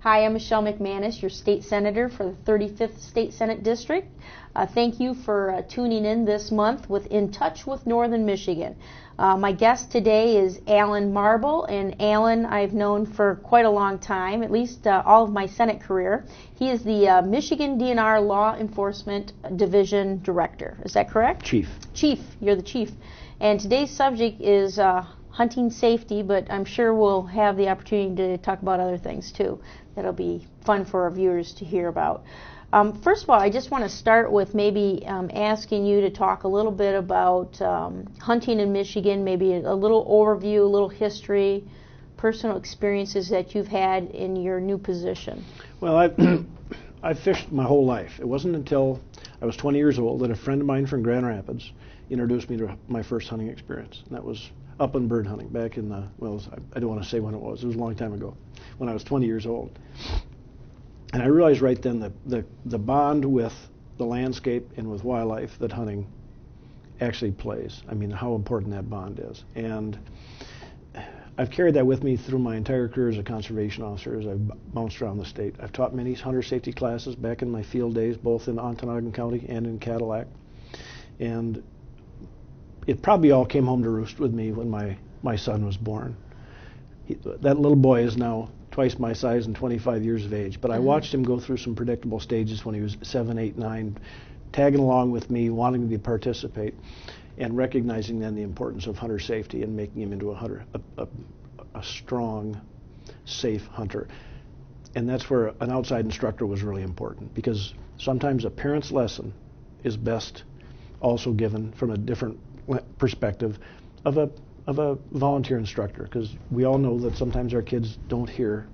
Hi, I'm Michelle McManus, your state senator for the 35th State Senate District. Thank you for tuning in this month with In Touch with Northern Michigan. My guest today is Alan Marble, and Alan I've known for quite a long time, at least all of my Senate career. He is the Michigan DNR Law Enforcement Division Director. Is that correct? Chief. Chief, you're the chief. And today's subject is hunting safety, but I'm sure we'll have the opportunity to talk about other things too. That'll be fun for our viewers to hear about. First of all, I just want to start with maybe asking you to talk a little bit about hunting in Michigan, maybe a little overview, a little history, personal experiences that you've had in your new position. Well, I've fished my whole life. It wasn't until I was 20 years old that a friend of mine from Grand Rapids introduced me to my first hunting experience. And that was upland bird hunting back in the, well, I don't want to say when it was a long time ago, when I was 20 years old. And I realized right then that the bond with the landscape and with wildlife that hunting actually plays. I mean, how important that bond is. And I've carried that with me through my entire career as a conservation officer as I've bounced around the state. I've taught many hunter safety classes back in my field days, both in Ontonagon County and in Cadillac. And it probably all came home to roost with me when my son was born. That little boy is now twice my size and 25 years of age, but I watched him go through some predictable stages when he was 7, 8, 9, tagging along with me, wanting to participate, and recognizing then the importance of hunter safety and making him into a strong, safe hunter. And that's where an outside instructor was really important, because sometimes a parent's lesson is best also given from a different perspective of a volunteer instructor, because we all know that sometimes our kids don't hear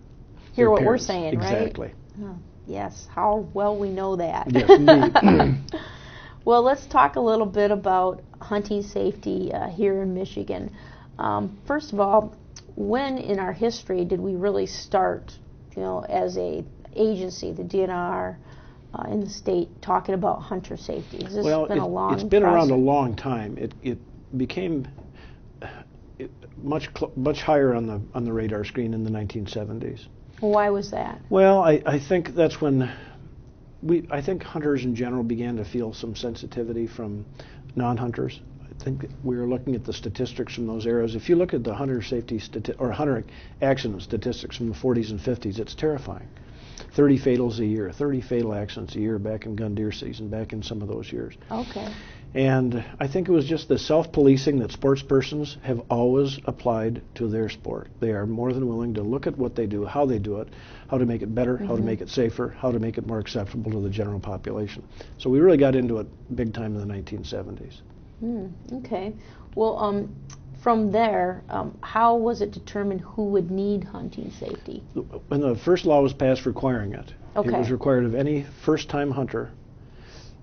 what parents. we're saying, exactly. Right? Oh, yes, how well we know that. Yes, indeed. Well, let's talk a little bit about hunting safety here in Michigan. First of all, when in our history did we really start, as a agency, the DNR, in the state, talking about hunter safety? Has this been a long it's been process? around a long time. It became much higher on the radar screen in the 1970s. Why was that? Well, I think that's when I think hunters in general began to feel some sensitivity from non-hunters. I think we were looking at the statistics from those eras. If you look at the hunter safety or hunter accident statistics from the 40s and 50s, it's terrifying. 30 fatals a year, 30 fatal accidents a year back in gun deer season, back in some of those years. Okay. And I think it was just the self-policing that sportspersons have always applied to their sport. They are more than willing to look at what they do, how they do it, how to make it better, how to make it safer, how to make it more acceptable to the general population. So we really got into it big time in the 1970s. Okay. Well, from there, how was it determined who would need hunting safety? When the first law was passed requiring it, it was required of any first-time hunter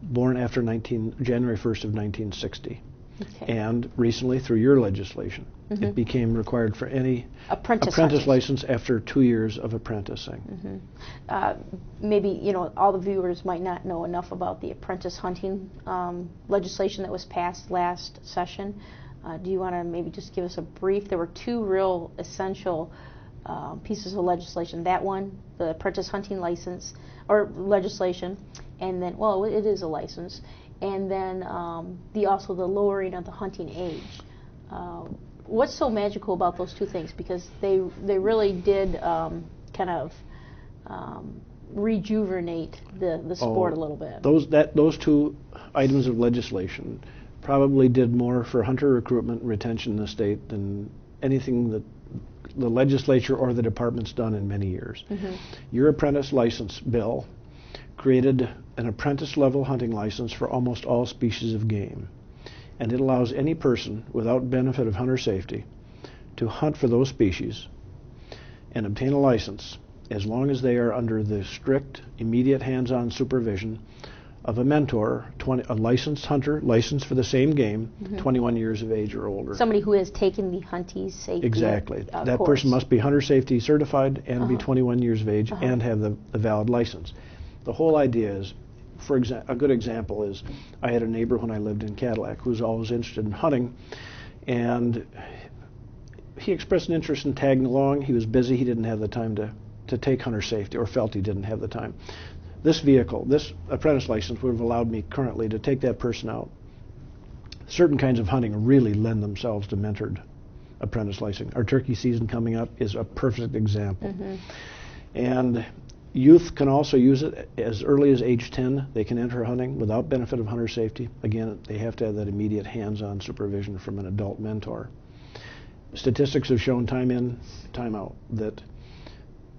born after January 1st of 1960. Okay. And recently, through your legislation, it became required for any apprentice license after 2 years of apprenticing. Maybe, all the viewers might not know enough about the apprentice hunting legislation that was passed last session. Do you want to maybe just give us a brief? There were two real essential pieces of legislation. That one, the apprentice hunting license, or legislation, and then, well, it is a license, and then also the lowering of the hunting age. What's so magical about those two things? Because they really did kind of rejuvenate the sport a little bit. Those two items of legislation probably did more for hunter recruitment and retention in the state than anything that the legislature or the department's done in many years. Your apprentice license bill created an apprentice-level hunting license for almost all species of game, and it allows any person without benefit of hunter safety to hunt for those species and obtain a license as long as they are under the strict, immediate hands-on supervision of a mentor, a licensed hunter, licensed for the same game, 21 years of age or older. Somebody who has taken the hunting safety Exactly. That course. Person must be hunter safety certified and be 21 years of age and have the valid license. The whole idea is, a good example is, I had a neighbor when I lived in Cadillac who was always interested in hunting, and he expressed an interest in tagging along. He was busy. He didn't have the time to to take hunter safety, or felt he didn't have the time. This vehicle, this apprentice license, would have allowed me currently to take that person out. Certain kinds of hunting really lend themselves to mentored apprentice licensing. Our turkey season coming up is a perfect example. And youth can also use it as early as age 10. They can enter hunting without benefit of hunter safety. Again, they have to have that immediate hands-on supervision from an adult mentor. Statistics have shown time in, time out that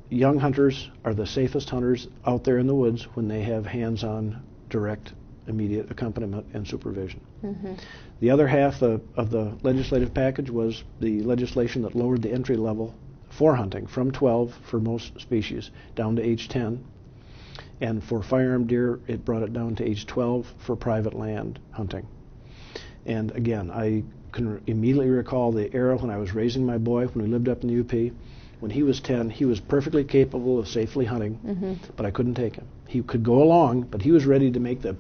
young hunters are the safest hunters out there in the woods when they have hands-on, direct, immediate accompaniment and supervision. The other half of the legislative package was the legislation that lowered the entry level for hunting from 12 for most species down to age 10. And for firearm deer, it brought it down to age 12 for private land hunting. And again, I can immediately recall the era when I was raising my boy when we lived up in the UP. When he was 10, he was perfectly capable of safely hunting, but I couldn't take him. He could go along, but he was ready to make the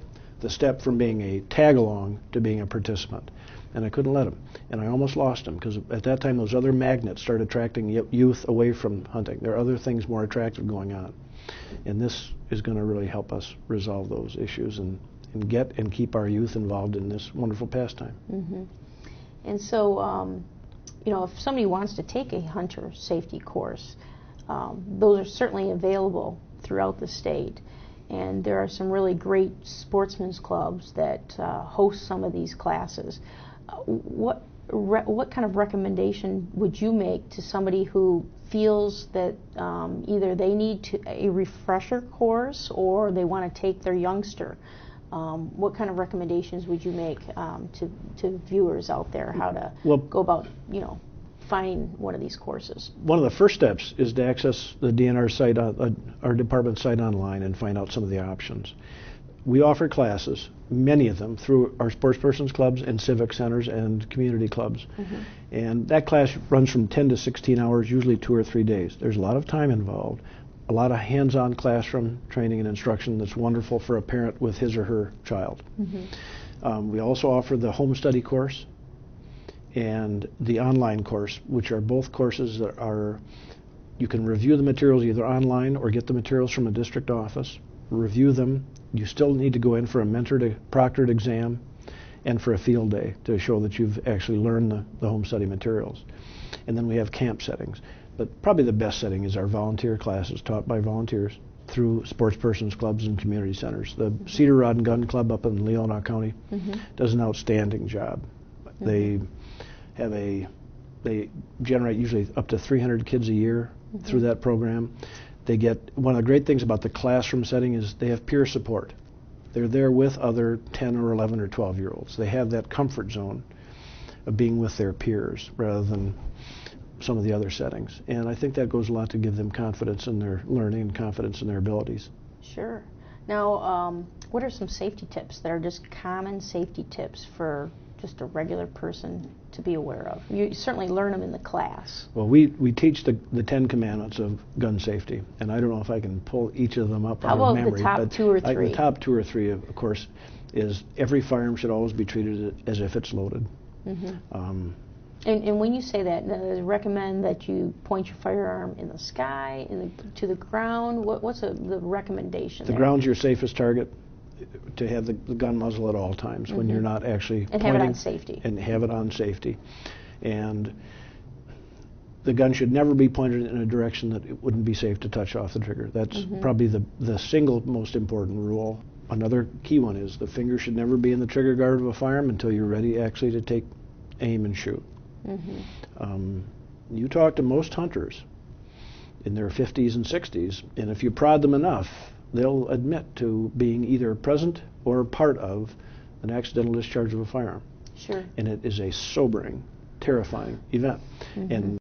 step from being a tag-along to being a participant. And I couldn't let him. And I almost lost him, because at that time those other magnets started attracting youth away from hunting. There are other things more attractive going on. And this is going to really help us resolve those issues and get and keep our youth involved in this wonderful pastime. And so, you know, if somebody wants to take a hunter safety course, those are certainly available throughout the state. And there are some really great sportsmen's clubs that host some of these classes. What kind of recommendation would you make to somebody who feels that either they need a refresher course or they want to take their youngster? What kind of recommendations would you make to viewers out there how to go about, you know, finding one of these courses? One of the first steps is to access the DNR site, our department site online, and find out some of the options. We offer classes, many of them, through our sportspersons clubs and civic centers and community clubs. And that class runs from 10 to 16 hours, usually 2 or 3 days. There's a lot of time involved, a lot of hands-on classroom training and instruction that's wonderful for a parent with his or her child. We also offer the home study course and the online course, which are both courses that you can review the materials either online or get the materials from a district office, review them. You still need to go in for a mentored, proctored exam and for a field day to show that you've actually learned the home study materials. And then we have camp settings. But probably the best setting is our volunteer classes taught by volunteers through sportspersons clubs and community centers. The Cedar Rod and Gun Club up in Leelanau County does an outstanding job. They generate usually up to 300 kids a year through that program. They get, one of the great things about the classroom setting is they have peer support. They're there with other 10 or 11 or 12-year-olds. They have that comfort zone of being with their peers rather than some of the other settings. And I think that goes a lot to give them confidence in their learning and confidence in their abilities. Sure. Now, what are some safety tips that are just common safety tips for just a regular person to be aware of? You certainly learn them in the class. Well, we teach the 10 commandments of gun safety, and I don't know if I can pull each of them up out of memory. How about the top 2 or 3? The top 2 or 3, of course, is every firearm should always be treated as if it's loaded. And when you say that, does it recommend that you point your firearm in the sky, to the ground? What's the recommendation The there? ground's your safest target, to have the gun muzzle at all times when you're not actually and pointing. Have it on safety. And have it on safety. And the gun should never be pointed in a direction that it wouldn't be safe to touch off the trigger. That's probably the single most important rule. Another key one is the finger should never be in the trigger guard of a firearm until you're ready actually to take aim and shoot. You talk to most hunters in their 50s and 60s, and if you prod them enough, they'll admit to being either present or part of an accidental discharge of a firearm. Sure. And it is a sobering, terrifying event. And